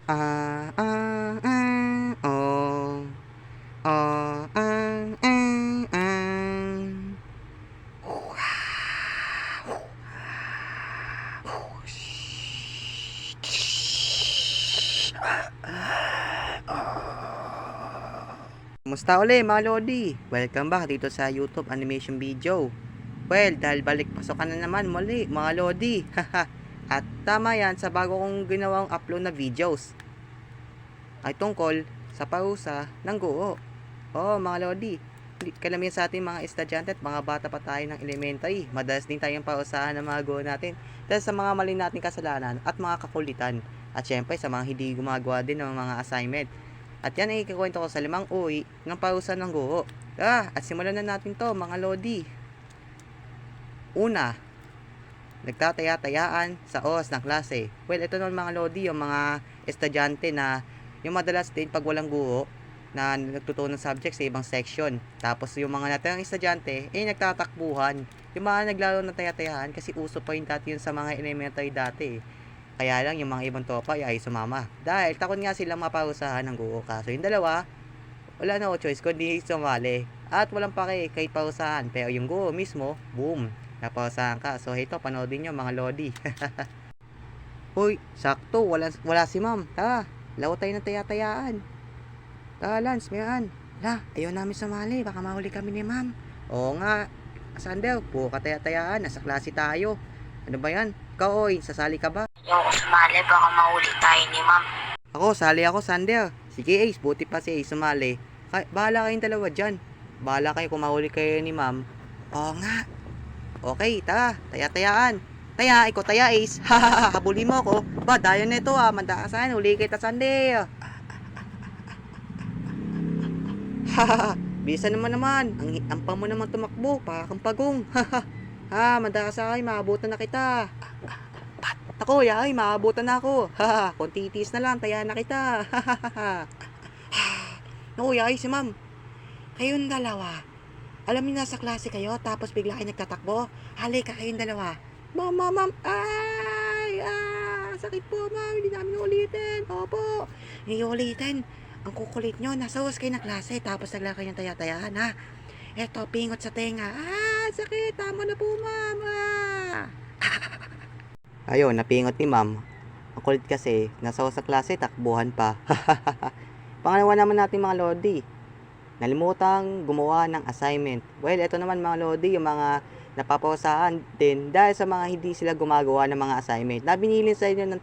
Ah, ah, ah, oh. Oh, ah, ah, ah. Kumusta uli mga Lodi? Welcome back dito sa YouTube animation video. Well, dahil balik pasokan na naman muli mga Lodi. At tama yan sa bago kong ginawang upload na videos ay tungkol sa parusa ng guro. Oh mga Lodi, kalamihan sa ating mga estudyante at mga bata pa tayo ng elementary, madalas din tayong pausahan ng mga guro natin dahil sa mga mali nating kasalanan at mga kakulitan. At syempre sa mga hindi gumagawa din ng mga assignment. At yan ay ikukwento ko sa 5 uwi ng parusa ng guro. Tara, at simulan na natin to mga Lodi. Una, nagtataya-tayaan sa oras ng klase. Well, ito naman mga Lodi, yung mga estudyante na yung madalas din pag walang guro na nagtuturo ng subject sa ibang section. Tapos yung mga natirang estudyante, nagtatakbuhan. Yung mga naglaro ng taya-tayaan kasi uso pa yun dati yun sa mga elementary dati. Kaya lang yung mga ibang tropa ay sumama. Dahil takot nga silang maparusahan ng guro. Kaso yung dalawa, wala na choice kundi sumali. At walang pake kahit parusahan. Pero yung guro mismo, boom, naparusahan ka. So ito, panoodin nyo mga Lodi. Uy, sakto, wala si ma'am. Tara, laro tayo ng taya-tayaan. Tara Lance, mayroon. Ayaw namin sumali, baka mahuli kami ni ma'am. Oo nga, Sander, puro ka taya-tayaan, nasa klase tayo. Ano ba yan? Ikaw, oy, sasali ka ba? Ayoko sumali, baka mahuli tayo ni ma'am. Sali ako, Sander. Sige, Ace, buti pa si Ace sumali. Bahala kayong dalawa dyan. Bahala kayo kung mahuli kayo ni ma'am. Oo nga. Okay, tara, taya-tayaan. Taya, ikaw taya, Ace. Hahaha, habuli mo ako. Ba, dayon na ito manda ka saan, huli kita, Sander. Hahaha, bisa naman. Ang pang mo naman tumakbo, para kang pagong. Manda ka sa akin, maabutan na kita. Ako, yay, maabutan na ako. Konti tiis na lang, taya na kita. Naku, yay, si ma'am. Kayong dalawa. Alam niyo nasa klase kayo, tapos bigla kayo nagtatakbo. Halika kayong dalawa. Ma'am. Ay, sakit po, ma'am. Hindi namin ulitin. Opo. Hindi ulitin. Ang kukulit nyo, nasa hus kayo na klase, tapos naglaro kayo ng taya-tayahan, ha? Eto, pingot sa tenga. Sakit. Tama na po, ma'am. Ayun, napingot ni ma'am. Ang kulit kasi, nasa sa klase, takbuhan pa. Pangalawa naman natin mga Lodi. Nalimutang gumawa ng assignment. Well, ito naman mga Lodi, yung mga napapasahan din dahil sa mga hindi sila gumagawa ng mga assignment. Nabinilin sa inyo ng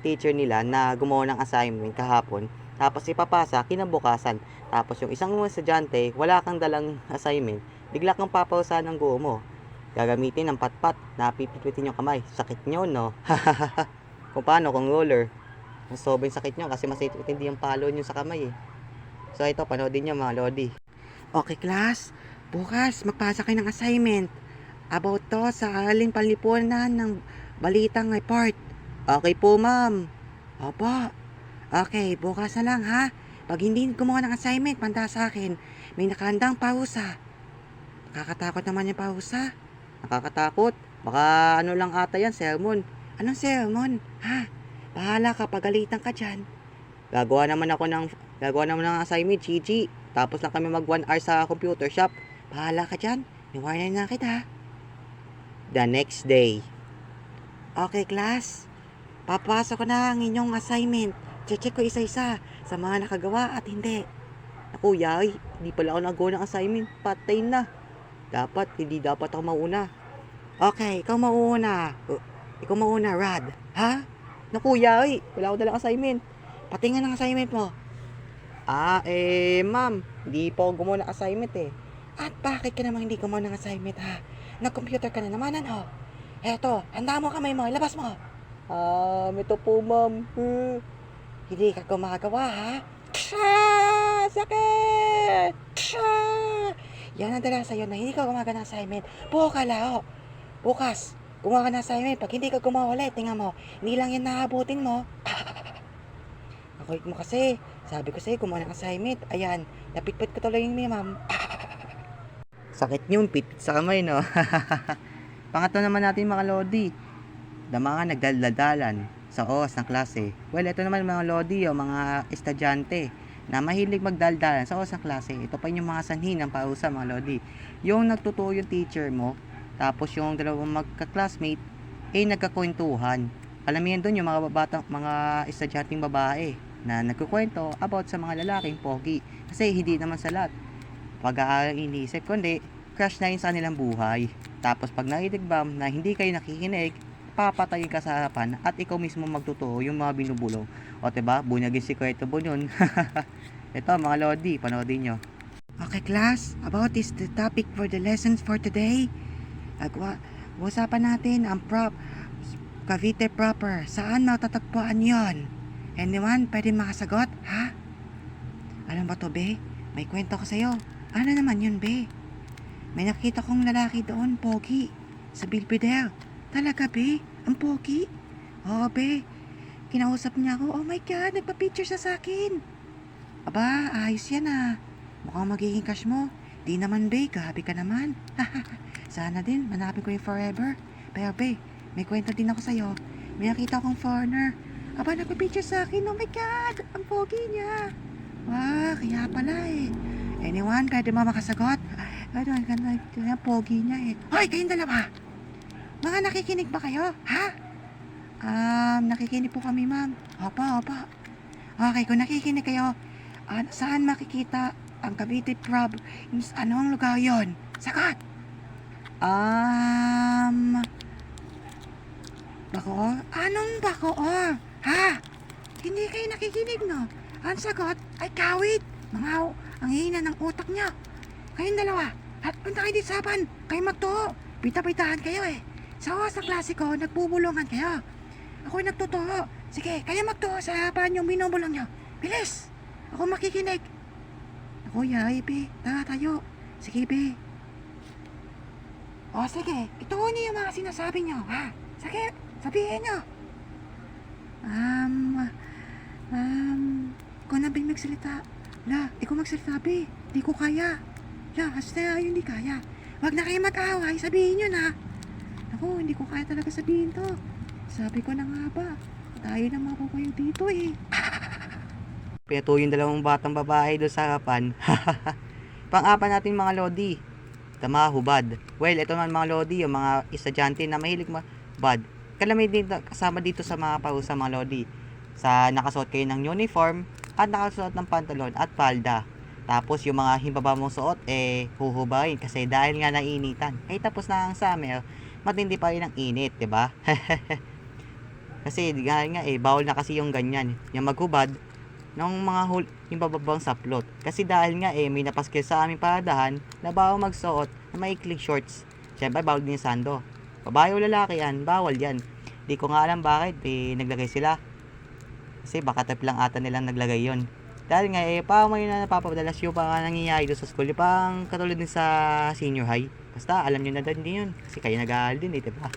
teacher nila na gumawa ng assignment kahapon. Tapos ipapasa, kinabukasan. Tapos yung isang estudyante, wala kang dalang assignment. Bigla kang papasahan ng guro mo. Gagamitin ng patpat na pipitwitin yung kamay. Sakit nyo, no? Kung paano, kung roller. Mas sobrang sakit nyo kasi mas itindi yung palo nyo sa kamay eh. So ito, panoodin nyo mga Lodi. Okay class, bukas magpasa kayo ng assignment about to sa aling panlipunan ng balitang report. Okay po ma'am. Opo. Okay, bukas na lang ha. Pag hindi gumawa ng assignment, panda sa akin. May nakahandang pausa. Nakakatakot naman yung pausa. Nakakatakot. Baka ano lang ata yan, sermon. Anong sermon? Bahala ka, pagalitan ka dyan. Gagawa naman ng assignment, Gigi. Tapos lang kami mag 1 hour sa computer shop. Bahala ka dyan. Niwarnan na kita. The next day. Okay, class. Papasok ko na ang inyong assignment. Check ko isa-isa sa mga nakagawa at hindi. Naku, yay. Hindi pala ako nagawa ng assignment. Patay na. Hindi dapat ako mauna. Okay, ikaw mauna. Ikaw mauna, Rad. Ha? Naku, yay. Wala ako dalang assignment. Patingin ang assignment mo. Ma'am, hindi po ako gumawa ng assignment eh. At bakit ka naman hindi gumawa ng assignment ha? Nag-computer ka na naman ano? Eto, handa mo kamay mo, ilabas mo. Ito po ma'am. Hindi ka gumagawa ha? Sakit! Yan ang dala sa'yo na hindi ka gumawa ng assignment. Bukas, gumawa ka ng assignment. Pag hindi ka gumawa ulit, tingnan mo, hindi lang yan nahabutin mo. Nakulit mo kasi. Sabi ko sa'yo, gumawa ng assignment. Ayan, napitpit ko tuloy yung ma'am. Sakit yung pitpit sa kamay, no? Pangatlo naman natin mga Lodi. The mga nagdaladalan sa sa oras ng klase. Well, ito naman mga lodi o mga estudyante na mahilig magdaldalan sa oras ng klase. Ito pa yung mga sanhi ng parusa mga lodi. Yung nagtuturo yung teacher mo, tapos yung dalawang magka-classmate, nagkakwentuhan. Alam mo yan doon yung mga estudyanteng babae na nagkukwento about sa mga lalaking pogi. Kasi hindi naman sa lahat pag-aaral iniisip, kundi crush na yun sa kanilang buhay. Tapos pag narinig bam na hindi kayo nakikinig, papatayin ka sa harapan at ikaw mismo magtuturo yung mga binubulong. O diba, bunyagin si Kuya Tubo yun. Ito mga lodi, panoodin nyo. Okay class, about this the topic for the lessons for today. Usapan natin ang Cavite proper. Saan matatagpuan yon? Anyone pwede makasagot? Ha? Alam ba to, be? May kwento ko sa'yo. Ano naman yun, be? May nakita kong lalaki doon, pogi. Sa Belvedere. Talaga, be? Ang pogi? Oo, be. Kinausap niya ako. Oh my God, nagpa-picture siya sa akin. Aba, ayos yan ah. Mukhang magiging crush mo. Di naman, be. Grabe ka naman. Sana din, manapin ko yung forever. Pero, be, may kwento din ako sa'yo. May nakita akong foreigner. Aba, nagpa-picture sa akin. Oh my God, ang pogi niya. Wah, kaya pala eh. Anyone, pwede ba makasagot? Ano, ang ganda yung pogi niya eh. Hoy, kayong dalawa! Mga nakikinig ba kayo? Ha? Nakikinig po kami, ma'am. Opo. Okay, kung nakikinig kayo, saan makikita ang Cavite Prob? Anong lugar yon? Sagot! Bacoor? Anong Bacoor? Ha? Hindi kayo nakikinig, no? Ang sagot ay Kawit. Ang hina ng utak niya. Kayong dalawa, at punta kayo dito sa harapan. Kayo magturo. Pita-pitahan kayo eh. Sa oras ng klase ko, nagbubulungan kayo. Ako'y nagtuturo. Sige, kayo magturo sa harapan yung binubulong nyo. Bilis! Ako makikinig. Ako, yay, be. Tara tayo. Sige, be. O, sige. Ituro niyo yung mga sinasabi nyo, ha? Sige, sabihin nyo. Ikaw na ba yung magsalita? La, ikaw magsalita, be. Di ko kaya. La, hasta yun di kaya. Wag na kayo mag-away, sabihin nyo na. Ako, hindi ko kaya talaga sabihin to. Sabi ko na nga ba, tayo naman ako kayo dito eh. Pinato yung dalawang batang babae doon sa harapan. Pang-apat natin mga lodi. Tama, hubad. Well, ito naman mga lodi, yung mga estudyante na mahilig bad. Kalamay din kasama dito sa mga parusa mga lodi. Sa nakasuot kayo ng uniform at nakasuot ng pantalon at palda. Tapos yung mga himbaba mong suot huhubayin kasi dahil nga nainitan. Tapos na ang summer, matindi pa rin ang init, 'di ba? Kasi dahil nga bawal na kasi yung ganyan, yung maghubad ng mga yung bababang saplot. Kasi dahil nga may napaskil sa aming paradahan na bawal magsuot ng maikling shorts. Siyempre bawal din yung sando. Babae o lalaki yan, bawal yan. Di ko nga alam bakit naglagay sila. Kasi baka type lang ata nilang naglagay yon. Dahil nga parang may napapadalas yung parang nangyayari doon sa school. Yung parang katulad din sa senior high. Basta alam nyo na din yun. Kasi kayo nag-aaral din diba?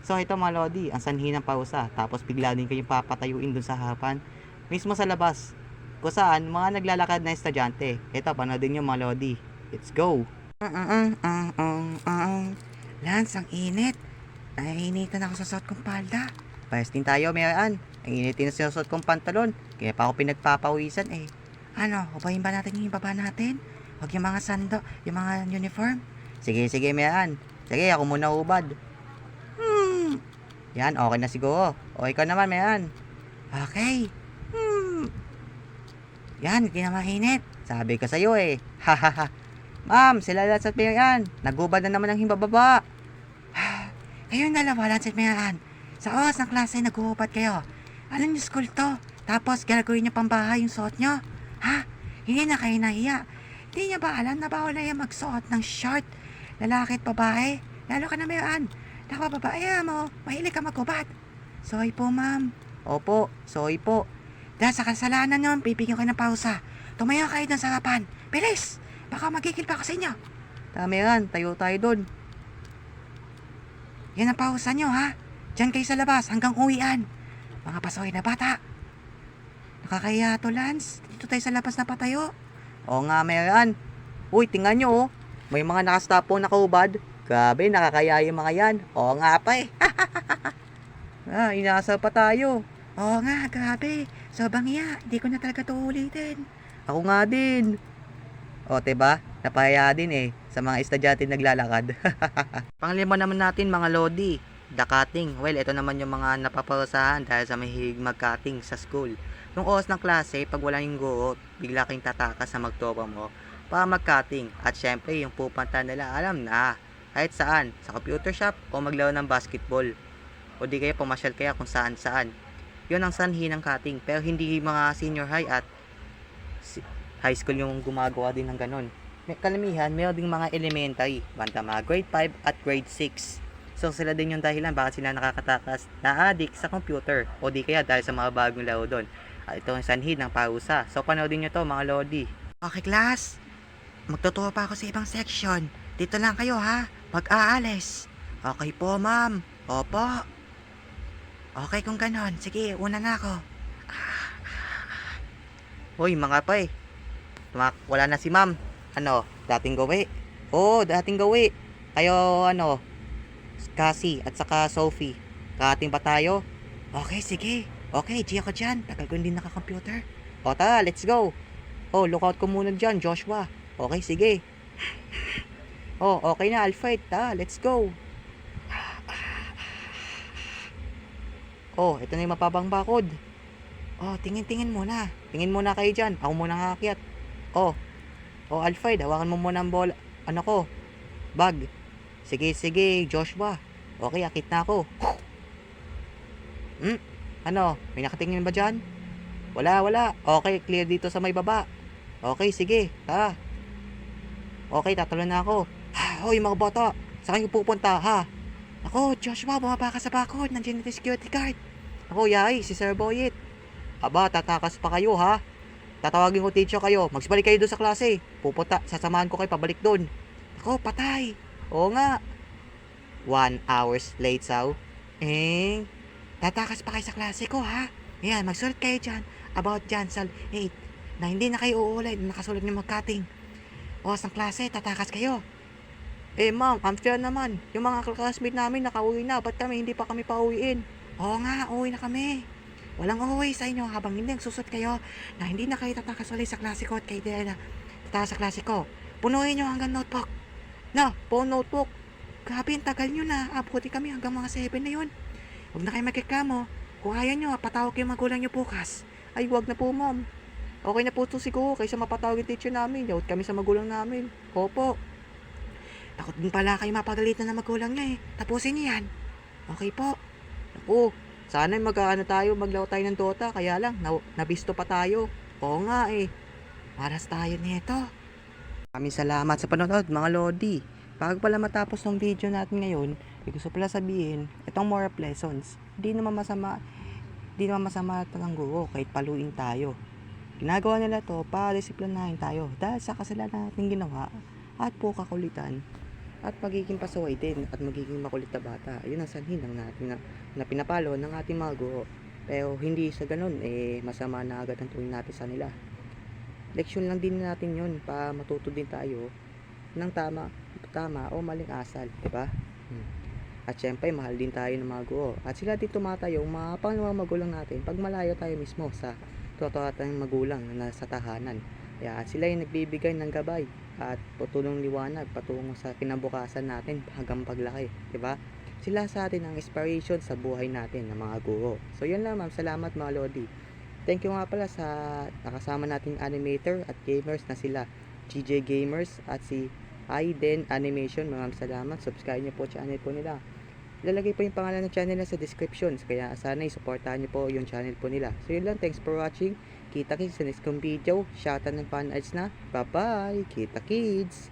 So ito mga lodi, ang sanhi ng pausa. Tapos bigla din kayo papatayuin doon sa harapan. Mismo sa labas. Kung saan mga naglalakad na estudyante. Ito, panoodin nyo mga lodi. Let's go! Lance, ang init. Nahihinitan ako sa suot kong palda. Payas din tayo, mayroon. Ang init din sa suot kong pantalon. Kaya pa ako pinagpapawisan eh. Ano, hubayin ba natin yung baba natin? Huwag yung mga sando, yung mga uniform. Sige, mayroon. Sige, ako muna hubad. Yan, okay na siguro. O ikaw naman, mayroon. Okay. Yan, hindi na mainit. Sabi ko sa'yo eh. Hahaha. Ma'am, sila Lance at Mayroon. Nagubad na naman ang himbababa. Kayong dalawa, Lance at Mayroon. Sa oras ng klase, nagubad kayo. Anong school to? Tapos, gagawin niyo pang bahay yung suot nyo? Ha? Hindi na kayo nahiya. Hindi niya ba alam na bawal na yung magsuot ng short? Lalaki at babae? Lalo ka na Mayroon. Babae mo, mahilig ka magubad. Sorry po, ma'am. Opo, sorry po. Dahil sa kasalanan nyo, bibigyan ko ng pausa. Tumayo kayo doon sa harapan. Bilis! Baka magigil pa ako sa inyo. Tama yan, tayo tayo doon. Yan ang pausa nyo, ha? Diyan kayo sa labas hanggang uwian. Mga pasoy na bata. Nakakaya to, Lance. Dito tayo sa labas na patayo. Oo nga, Mayroon. Uy, tingnan nyo, oh. May mga nakastapo nakahubad. Grabe, nakakaya yung mga yan. Oo nga pa eh. Inaasar pa tayo. Oo nga, grabe. Sobrang iya. Hindi ko na talaga to ulitin. Ako nga din. O, diba? Napahaya din eh sa mga estudyante naglalakad. Panglima naman natin mga lodi, the cutting. Well, ito naman yung mga napaparusahan dahil sa mahilig mag-cutting sa school. Nung oras ng klase, pag wala yung guro, bigla kang tatakas na magtropa mo para mag-cutting. At syempre, yung pupunta nila, alam na. Kahit saan, sa computer shop o maglaro ng basketball. O di kaya pumasyal kaya kung saan saan. Yun ang sanhi ng cutting. Pero hindi mga senior high at high school yung gumagawa din ng ganon. Kalamihan, meron ding mga elementary, banda mga grade 5 at grade 6. So sila din yung dahilan bakit sila nakakatakas na addict sa computer o di kaya dahil sa mga bagong laro doon. At ito ang sanhi ng parusa. So panoodin nyo to mga lodi. Okay class, magtuturo pa ako sa ibang section. Dito lang kayo ha, pag-aalis. Okay po ma'am. Opo. Okay kung ganon, sige una na ako. Hoy mga pa eh, wala na si ma'am. Ano, dating gawi? Oo, dating gawi. Kayo, Cassie at saka Sophie. Kakating ba tayo? Okay, sige. Okay, G ako dyan. Tagal ko hindi naka-computer. O, tara, let's go. Oh, lookout ko muna dyan, Joshua. Okay, sige. Oh, okay na, Alfred. Tara, let's go. Oh, ito na yung mapabang bakod. Oh, tingin muna. Tingin muna kayo dyan. Ako muna kakakyat. Oh, Alfred, hawakan mo muna ang bola. Bag. Sige, Joshua. Okay, akit na ako. May nakatingin ba dyan? Wala. Okay, clear dito sa may baba. Okay, sige, tara. Okay, tatalo na ako. Hoy, mga bata, saan kayo pupunta, ha? Ako, Joshua, bumaba ka sa bakod. Nandiyan yung security guard. Ako, yay, si Sir Boyet. Aba, tatakas pa kayo, ha? Tatawagin ko teacher kayo. Magsibalik kayo doon sa klase. Sasamahan ko kayo pabalik doon. Ako, patay. Oo nga. 1 hours late, Saw. Tatakas pa kayo sa klase ko, ha? Ayan, magsulat kayo dyan. About dyan sa 8. Na hindi na kayo uulit. Nakasulat nyo mag-cutting. Oras ng klase, tatakas kayo. Ma'am, unfair naman. Yung mga classmate namin nakauwi na. Ba't kami hindi pa kami pauwiin? Oo nga, uwi na kami. Walang uuwi sa inyo habang hindi nagsusot kayo na hindi na kayo tatakas ulit sa klase ko at kayo din na tatakas sa klase ko. Punuin nyo hanggang notebook. Notebook. Grabe, ang tagal nyo na. Abuti kami hanggang mga 7 na yun. Huwag na kayo magreklamo. Kung ayaw nyo, patawag yung magulang nyo bukas. Ay, wag na po ma'am. Okay na po ito siguro kaysa mapatawag yung teacher namin. Yawat kami sa magulang namin. Opo. Takot din pala kayo mapagalitan ng magulang nyo eh. Tapusin nyo yan. Okay po. Naku. Sana maglaro tayo ng Dota, kaya lang, nabisto pa tayo. Oo nga eh. Maras tayo nito. Maraming salamat sa panonood mga lodi. Bago pala matapos ng video natin ngayon, gusto pala sabihin, itong moral lessons, hindi naman masama ng guro kahit paluin tayo. Ginagawa nila to para disiplinahin tayo dahil sa kasalanan natin ginawa at po kakulitan. At magiging pasaway din at magiging makulit na bata. Yun ang sanhin ng natin na pinapalo ng ating mga guro. Pero hindi sa ganun, masama na agad ang tuwing natin sa nila. Leksyon lang din natin yun para matuto din tayo ng tama o maling asal, diba? At syempre, mahal din tayo ng mga guro. At sila din tumatayo, mga pangalawang magulang natin pag malayo tayo mismo sa totoo tayong magulang na nasa tahanan. Kaya sila yung nagbibigay ng gabay at tutulong liwanag patungo sa kinabukasan natin hanggang paglaki, diba? Sila sa atin ang inspiration sa buhay natin ng mga guro. So yun lang ma'am, salamat mga lodi. Thank you nga pala sa nakasama nating animator at gamers na sila GJ Gamers at si Aiden Animation. Maraming salamat, subscribe niyo po channel po nila. Ilalagay po yung pangalan ng channel na sa description. Kaya sana i-supportahan niyo po yung channel po nila. So yun lang, thanks for watching. Kita kids sa next kong video. Shoutout ng fan ads na. Bye bye. Kita kids.